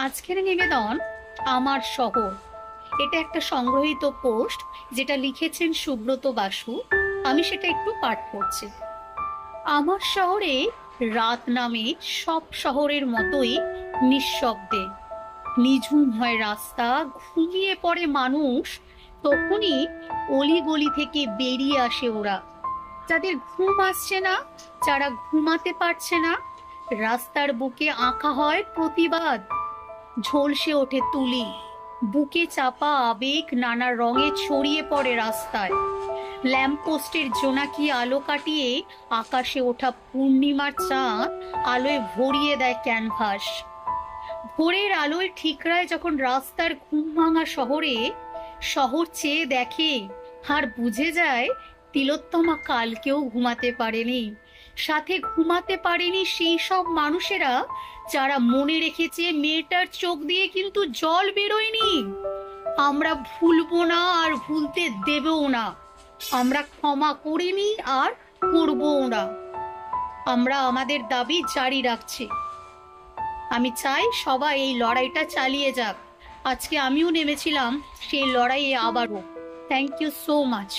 আজকের নিবেদন আমার শহর। এটা একটা সংগ্রহীত পোস্ট যেটা লিখেছেন সুব্রত বাসু। আমি সেটা একটু পাঠ করছি। আমার শহরে রাত নামে সব শহরের মতোই নিঃশব্দে। নিঝুম হয় রাস্তা, ঘুমিয়ে পড়ে মানুষ। তখনই অলিগলি থেকে বেরিয়ে আসে ওরা, যাদের ঘুম আসছে না, যারা ঘুমাতে পারছে না। রাস্তার বুকে আঁকা হয় প্রতিবাদ, ঝলসে ওঠে তুলি, বুকে চাপা আবেগ নানা রঙে ছড়িয়ে পড়ে রাস্তায়। ল্যাম্পপোস্টের জোনাকি আলো কাটিয়ে আকাশে ওঠা পূর্ণিমার চাঁদ আলোয় ভরিয়ে দেয় ক্যানভাস। ভোরের আলোয় ঠিকরায় যখন রাস্তার ঘুম ভাঙা শহরে শহর চেয়ে দেখে, আর বুঝে যায় তিলোত্তমা কালকেও ঘুমাতে পারেনি। সাথে ঘুমাতে পারেনি সেই সব মানুষেরা যারা মনে রেখেছে মেয়েটার চোখ দিয়ে কিন্তু জল বেরোয়নি। আমরা ভুলবো না আর ভুলতে দেবও না। আমরা ক্ষমা করিনি আর করবও না। আমরা আমাদের দাবি জারি রাখছি। আমি চাই সবাই এই লড়াইটা চালিয়ে যাক। আজকে আমিও নেমেছিলাম সেই লড়াইয়ে আবারও। Thank you so much.